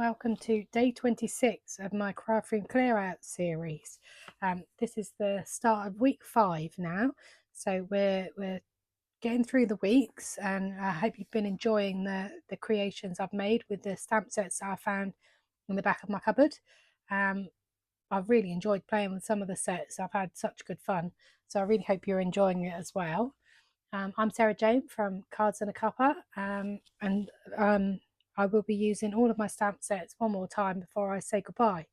welcome to day 26 of my craft room clear out series. This is the start of week 5 now, so we're getting through the weeks, and I hope you've been enjoying the creations I've made with the stamp sets that I found in the back of my cupboard. I've really enjoyed playing with some of the sets. I've had such good fun, so I really hope you're enjoying it as well. I'm Sarah Jane from Cards and a Cuppa, and I will be using all of my stamp sets one more time before I say goodbye.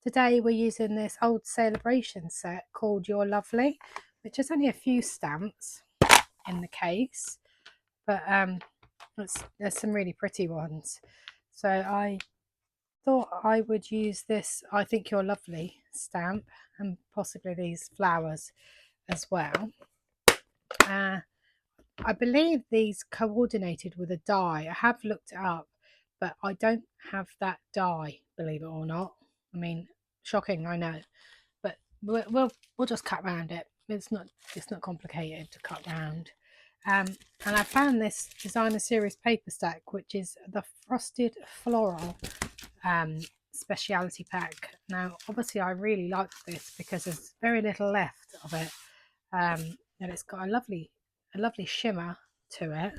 Today we're using this old sale-a-Bration set called You're Lovely, which is only a few stamps in the case, but there's some really pretty ones. So I thought I would use this I Think You're Lovely stamp and possibly these flowers as well. I believe these coordinated with a die. I have looked it up, but I don't have that die, believe it or not. I mean, shocking, I know, but we'll just cut around it. It's not complicated to cut round. And I found this designer series paper stack, which is the Frosted Floral speciality pack. Now, obviously, I really like this because there's very little left of it, and it's got a lovely shimmer to it.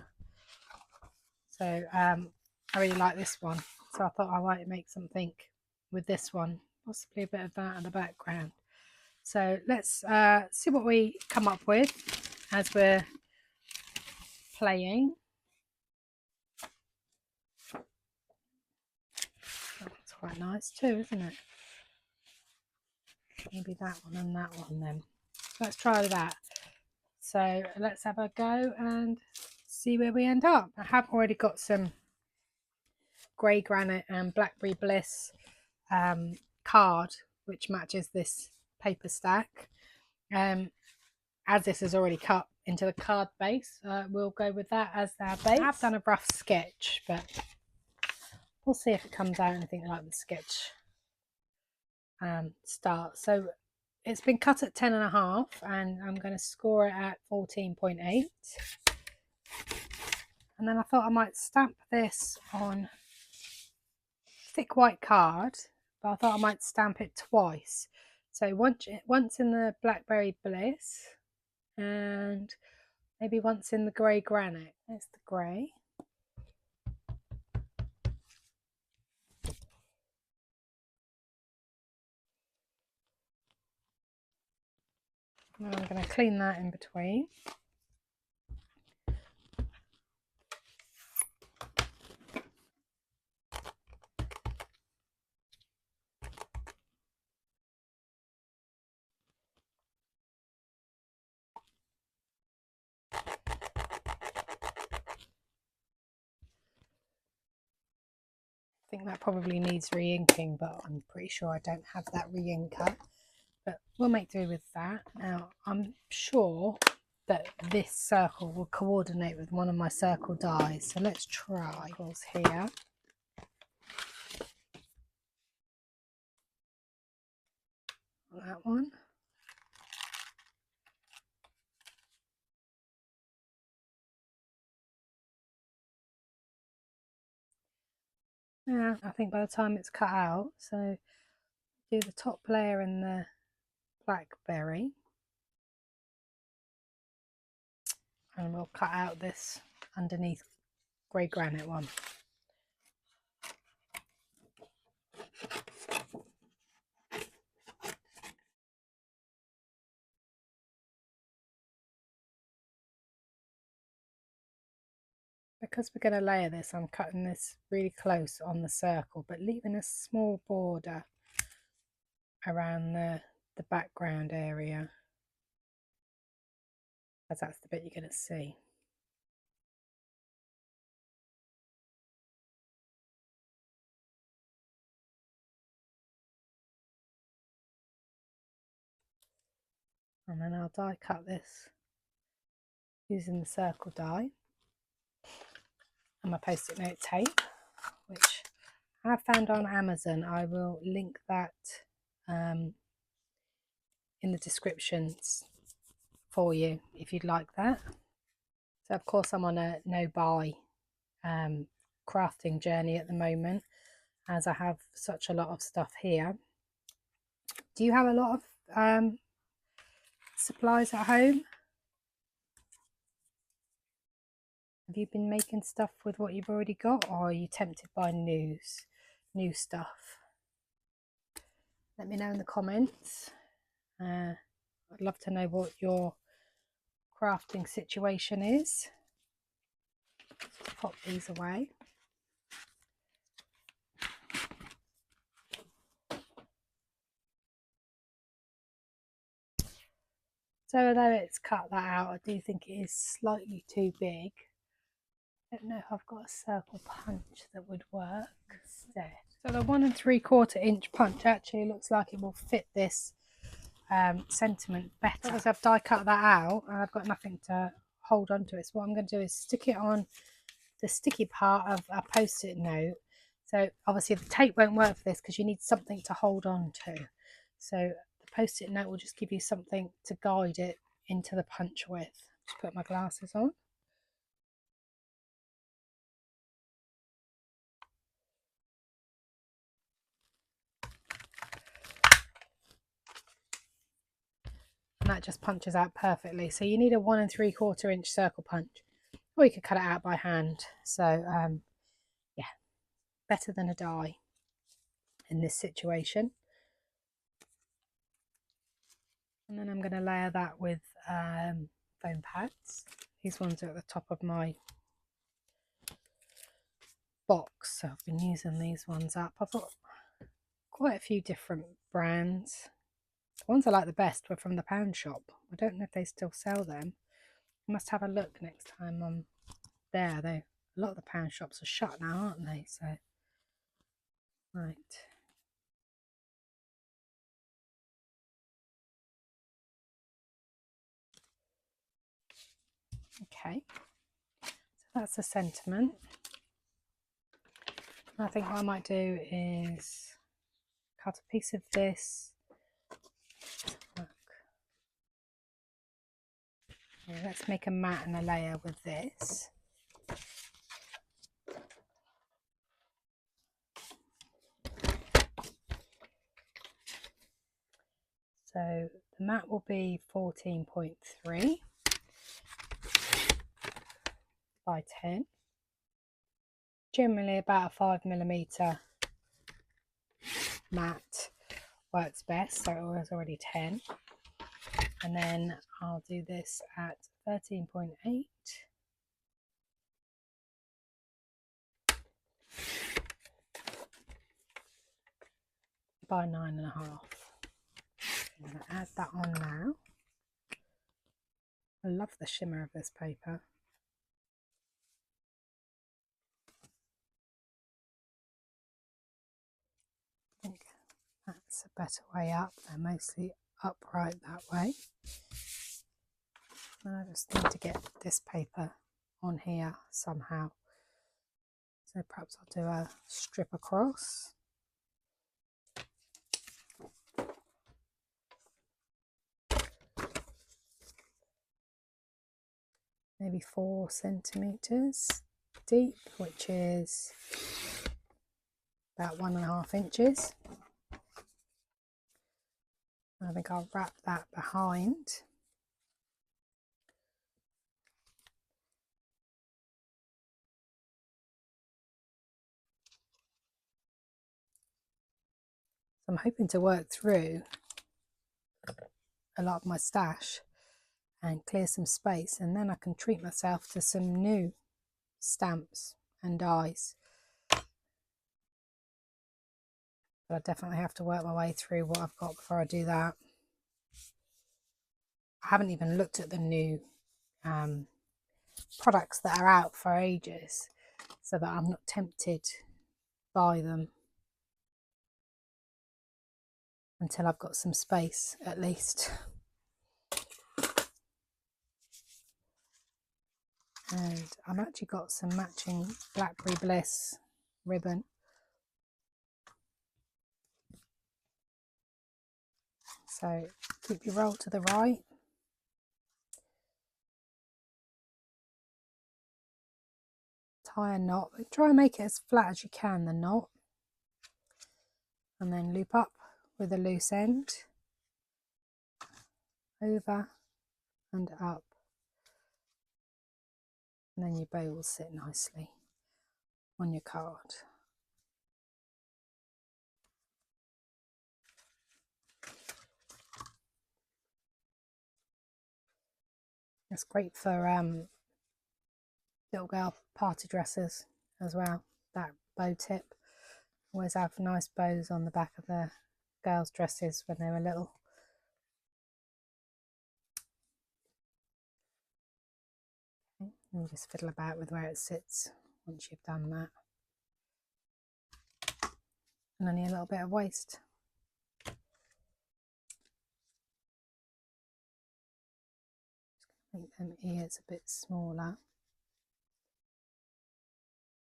So I really like this one, so I thought I might make something with this one, possibly a bit of that in the background. So let's see what we come up with as we're playing. That's quite nice too, isn't it? Maybe that one and that one then. Let's try that. So let's have a go and see where we end up. I have already got some grey granite and blackberry bliss card which matches this paper stack. As this is already cut into the card base, we'll go with that as our base. I've done a rough sketch, but we'll see if it comes out anything like the sketch start. So it's been cut at 10.5 and I'm going to score it at 14.8. And then I thought I might stamp this on thick white card, but I thought I might stamp it twice. So once in the blackberry bliss and maybe once in the grey granite. There's the grey. Now I'm going to clean that in between. I think that probably needs re-inking, but I'm pretty sure I don't have that re-inker. But we'll make do with that. Now, I'm sure that this circle will coordinate with one of my circle dies. So let's try. Here. That one. Yeah, I think by the time it's cut out, so do the top layer in the blackberry. And we'll cut out this underneath grey granite one. Because we're going to layer this, I'm cutting this really close on the circle, but leaving a small border around the background area, as that's the bit you're going to see. And then I'll die cut this using the circle die and my post-it note tape, which I found on Amazon. I will link that in the descriptions for you if you'd like that. So of course I'm on a no buy crafting journey at the moment. as I have such a lot of stuff here. Do you have a lot of supplies at home? Have you been making stuff with what you've already got, or are you tempted by new stuff? Let me know in the comments. I'd love to know what your crafting situation is. Pop these away. So although it's cut that out, I do think it is slightly too big. I don't know if I've got a circle punch that would work instead. So the 1 3/4 inch punch actually looks like it will fit this sentiment better. Obviously I've die cut that out and I've got nothing to hold on to it. So what I'm going to do is stick it on the sticky part of a post-it note. So obviously the tape won't work for this because you need something to hold on to. So the post-it note will just give you something to guide it into the punch with. Just put my glasses on. And that just punches out perfectly. So you need a 1 3/4 inch circle punch, or you could cut it out by hand. So yeah, better than a die in this situation. And then I'm going to layer that with foam pads. These ones are at the top of my box, so I've been using these ones up. I've got quite a few different brands. The ones I like the best were from the pound shop. I don't know if they still sell them. I must have a look next time I'm there. A lot of the pound shops are shut now, aren't they? So right. Okay, so that's the sentiment. I think what I might do is cut a piece of this. Look. Yeah, let's make a mat and a layer with this. So the mat will be 14.3 by 10. Generally about a 5mm mat works best, so it was already 10. And then I'll do this at 13.8 by 9.5. I'm going to add that on now. I love the shimmer of this paper. I think that's a better way up. They're mostly upright that way. And I just need to get this paper on here somehow. So perhaps I'll do a strip across. Maybe 4 centimeters deep, which is about 1.5 inches. I think I'll wrap that behind. So I'm hoping to work through a lot of my stash and clear some space, and then I can treat myself to some new stamps and dies. But I definitely have to work my way through what I've got before I do that. I haven't even looked at the new products that are out for ages, so that I'm not tempted by them until I've got some space at least. And I've actually got some matching Blackberry Bliss ribbon. So keep your roll to the right. Tie a knot. Try and make it as flat as you can, the knot. and then loop up with a loose end, over and up, and then your bow will sit nicely on your card. It's great for little girl party dresses as well, that bow tip. Always have nice bows on the back of the girls' dresses when they were little. Okay, and just fiddle about with where it sits once you've done that. And only a little bit of waste. Make them ears a bit smaller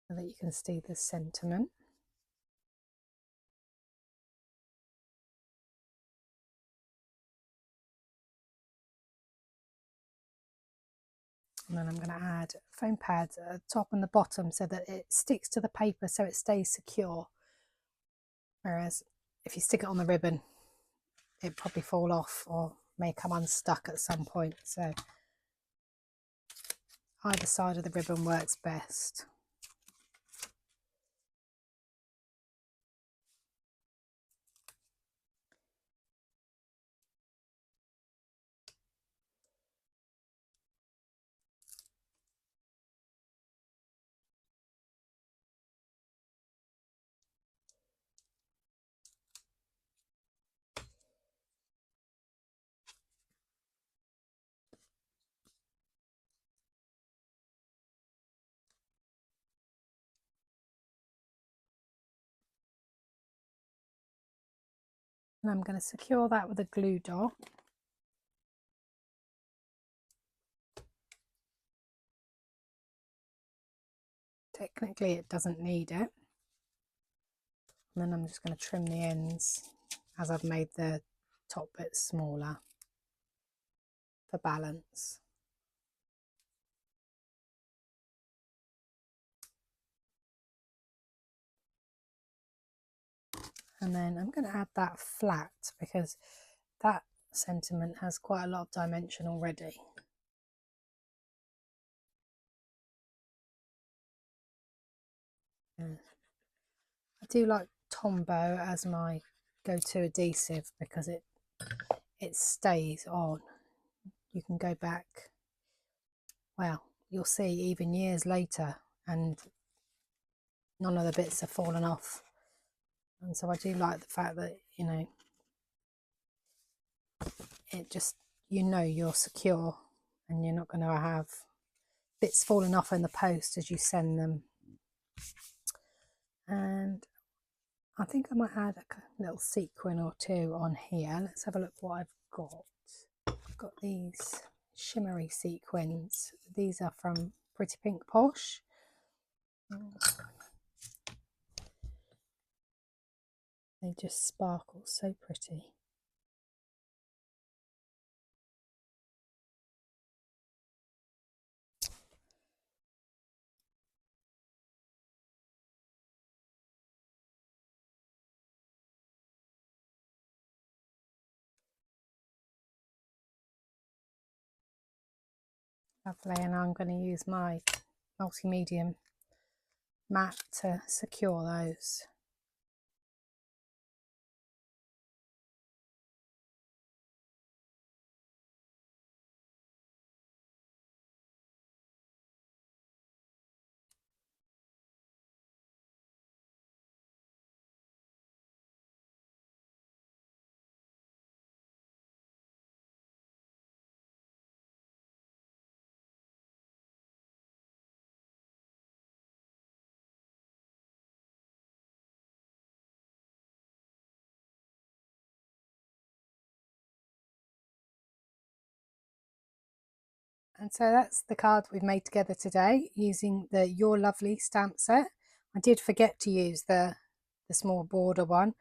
so that you can see the sentiment. And then I'm going to add foam pads at the top and the bottom so that it sticks to the paper so it stays secure. Whereas if you stick it on the ribbon, it'd probably fall off or may come unstuck at some point. So either side of the ribbon works best. And I'm going to secure that with a glue dot. Technically it doesn't need it. And then I'm just going to trim the ends as I've made the top bit smaller for balance. And then I'm going to add that flat because that sentiment has quite a lot of dimension already. I do like Tombow as my go-to adhesive because it stays on. You can go back, well, you'll see even years later and none of the bits have fallen off. And so I do like the fact that, you know, it just, you know, you're secure and you're not going to have bits falling off in the post as you send them. And I think I might add a little sequin or two on here. Let's have a look what I've got. I've got these shimmery sequins. These are from Pretty Pink Posh. They just sparkle so pretty. Lovely, and I'm going to use my multi-medium mat to secure those. And so that's the card we've made together today using the You're Lovely stamp set. I did forget to use the small border one,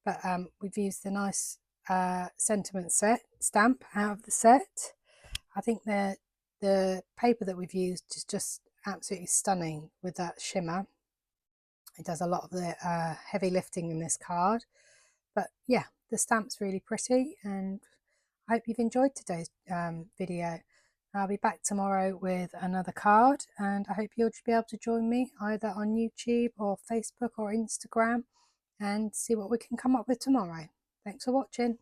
but we've used the nice sentiment set stamp out of the set. I think the paper that we've used is just absolutely stunning with that shimmer. It does a lot of the heavy lifting in this card. But yeah, the stamp's really pretty, and I hope you've enjoyed today's video. I'll be back tomorrow with another card, and I hope you'll be able to join me either on YouTube or Facebook or Instagram and see what we can come up with tomorrow. Thanks for watching.